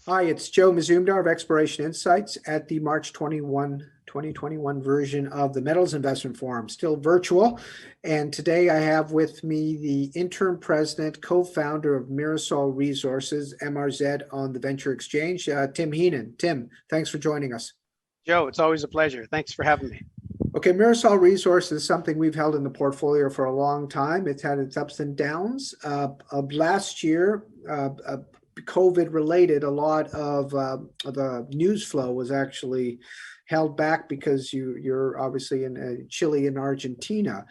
Hi, it's Joe Mazumdar of Exploration Insights at the March 2021 version of the Metals Investment Forum, still virtual. And today I have with me the interim president, co-founder of Mirasol Resources, MRZ on the Venture Exchange, Tim Heenan. Tim, thanks for joining us. Joe, it's always a pleasure. Thanks for having me. Okay, Mirasol Resources is something we've held in the portfolio for a long time. It's had its ups and downs. Last year, COVID related, a lot of the news flow was actually held back because you're obviously in Chile and Argentina,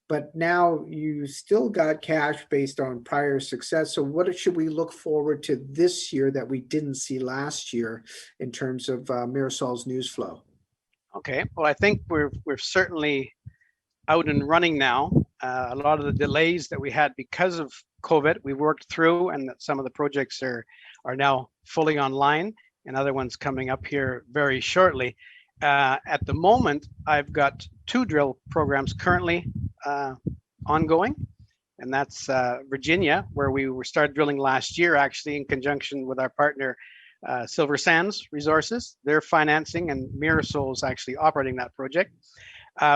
but now you still got cash based on prior success. So what should we look forward to this year that we didn't see last year in terms of Mirasol's news flow? Okay, well, I think we're certainly out and running now. A lot of the delays that we had because of COVID, we worked through, and some of the projects are now fully online, and other ones coming up here very shortly. At the moment, I've got 2 drill programs currently ongoing, and that's Virginia, where we started drilling last year, actually in conjunction with our partner Silver Sands Resources. They're financing, and Mirasol is actually operating that project.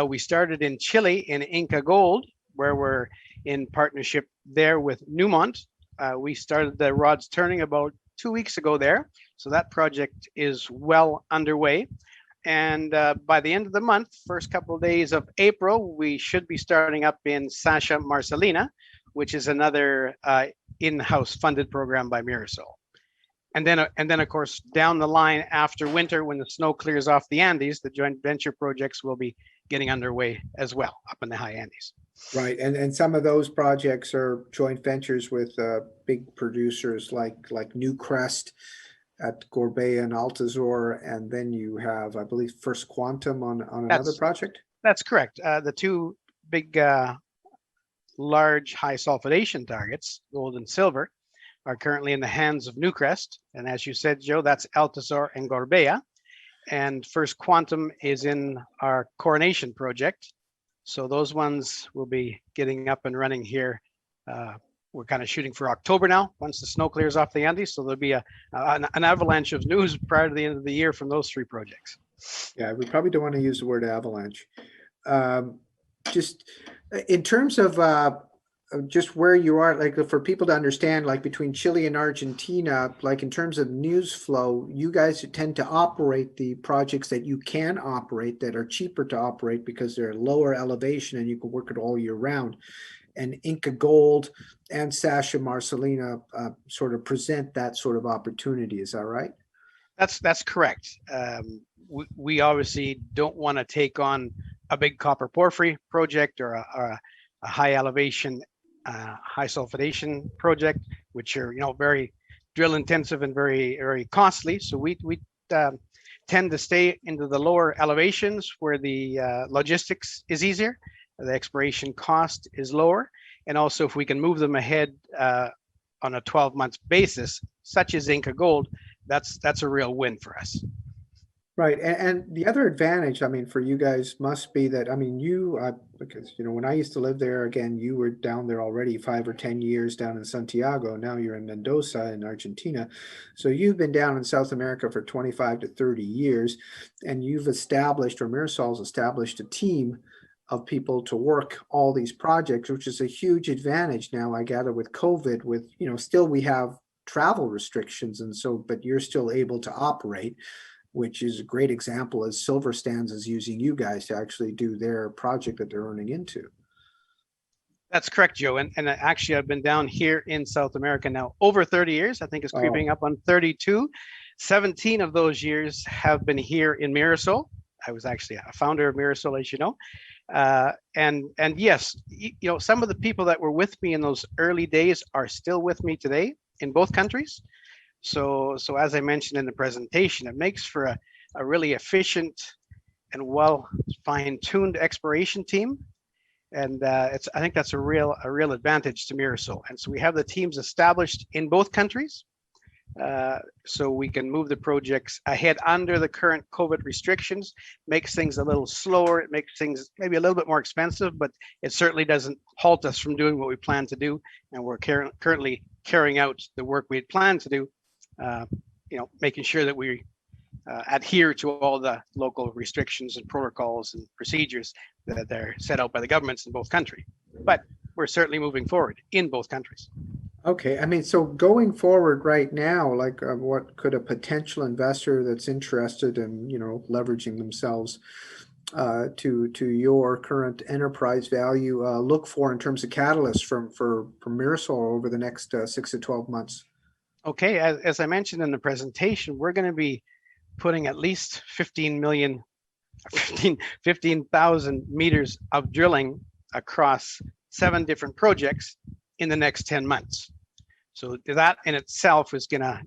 We started in Chile in Inca Gold, where we're in partnership there with Newmont. We started the rods turning about 2 weeks ago there. So that project is well underway. And by the end of the month, first couple of days of April, we should be starting up in Santa Marcelina, which is another in-house funded program by Mirasol. And then, of course, down the line after winter, when the snow clears off the Andes, the joint venture projects will be getting underway as well up in the high Andes. Right, and some of those projects are joint ventures with big producers like Newcrest at Gorbea and Altazor, and then you have, I believe, First Quantum on another project. That's correct. The 2 big, large high sulfidation targets, gold and silver, are currently in the hands of Newcrest, and as you said, Joe, that's Altazor and Gorbea. And First Quantum is in our Coronation project. So those ones will be getting up and running here. We're kind of shooting for October now, once the snow clears off the Andes. So there'll be an avalanche of news prior to the end of the year from those 3 projects. Yeah, we probably don't want to use the word avalanche. Just in terms of just where you are, like for people to understand, like between Chile and Argentina, like in terms of news flow, you guys tend to operate the projects that you can operate that are cheaper to operate because they're lower elevation and you can work it all year round. And Inca Gold and Santa Marcelina sort of present that sort of opportunity. Is that right? That's correct. We obviously don't want to take on a big copper porphyry project or a high elevation high sulfidation project, which are very drill intensive and very, very costly. So we tend to stay into the lower elevations where the logistics is easier, the exploration cost is lower, and also if we can move them ahead on a 12-month basis, such as Inca Gold, that's a real win for us. Right, and the other advantage, I mean, for you guys must be that, I mean, because, when I used to live there, again, you were down there already 5 or 10 years down in Santiago. Now you're in Mendoza in Argentina. So you've been down in South America for 25 to 30 years, and you've established, or Mirasol's established, a team of people to work all these projects, which is a huge advantage now, I gather, with COVID, with, still we have travel restrictions, and so, but you're still able to operate, which is a great example as Silver Sands is using you guys to actually do their project that they're earning into. That's correct, Joe. And actually, I've been down here in South America now over 30 years. I think it's creeping up on 32. 17 of those years have been here in Mirasol. I was actually a founder of Mirasol, as you know. And yes, some of the people that were with me in those early days are still with me today in both countries. So as I mentioned in the presentation, it makes for a really efficient and well fine-tuned exploration team, and I think that's a real advantage to Mirasol. And so we have the teams established in both countries, so we can move the projects ahead under the current COVID restrictions. Makes things a little slower. It makes things maybe a little bit more expensive, but it certainly doesn't halt us from doing what we plan to do. And we're currently carrying out the work we had planned to do making sure that we adhere to all the local restrictions and protocols and procedures that are set out by the governments in both countries. But we're certainly moving forward in both countries. Okay, I mean, so going forward right now, like what could a potential investor that's interested in, leveraging themselves to your current enterprise value look for in terms of catalysts for Mirasol over the next 6 to 12 months? Okay, as I mentioned in the presentation, we're going to be putting at least 15,000 meters of drilling across 7 different projects in the next 10 months. So that in itself is going to,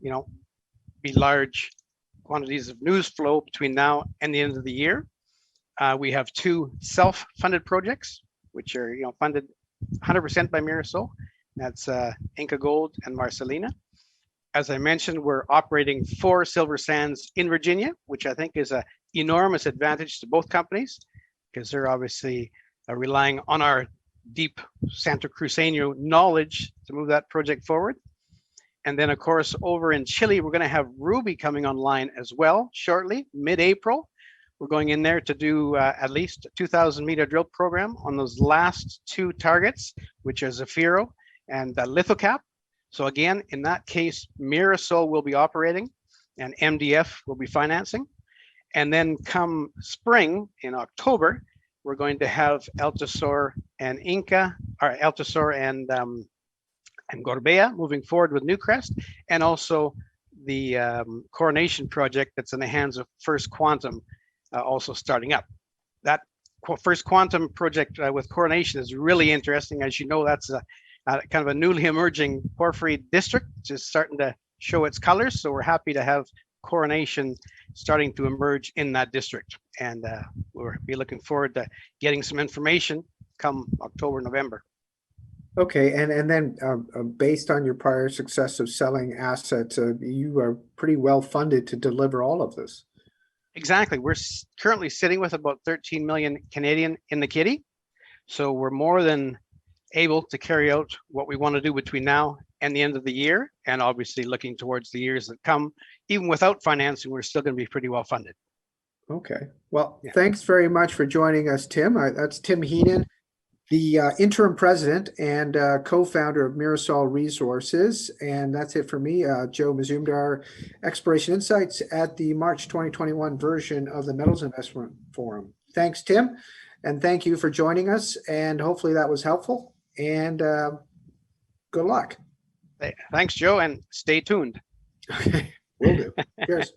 be large quantities of news flow between now and the end of the year. We have 2 self-funded projects, which are, funded 100% by Mirasol. That's Inca Gold and Marcelina. As I mentioned, we're operating 4 silver sands in Virginia, which I think is an enormous advantage to both companies, because they're obviously relying on our deep Santa Cruceño knowledge to move that project forward. And then, of course, over in Chile, we're going to have Ruby coming online as well shortly, mid-April. We're going in there to do at least a 2,000-meter drill program on those last 2 targets, which are Zafiro and Lithocap. So again, in that case, Mirasol will be operating and MDF will be financing. And then come spring in October, we're going to have Altasor and Inca, or Altasor and Gorbea moving forward with Newcrest, and also the Coronation project that's in the hands of First Quantum also starting up. That First Quantum project with Coronation is really interesting. As you know, that's kind of a newly emerging porphyry district, just starting to show its colors. So we're happy to have Coronation starting to emerge in that district. And we'll be looking forward to getting some information come October, November. Okay, and then based on your prior success of selling assets, you are pretty well funded to deliver all of this. Exactly. We're currently sitting with about 13 million Canadian in the kitty. So we're more than able to carry out what we want to do between now and the end of the year, and obviously looking towards the years that come. Even without financing, we're still going to be pretty well funded. Okay. Well, Thanks very much for joining us, Tim. That's Tim Heenan, the interim president and co-founder of Mirasol Resources. And that's it for me, Joe Mazumdar, Exploration Insights at the March 2021 version of the Metals Investment Forum. Thanks, Tim. And thank you for joining us. And hopefully that was helpful. And good luck. Thanks, Joe, and stay tuned. Okay, will do. Cheers.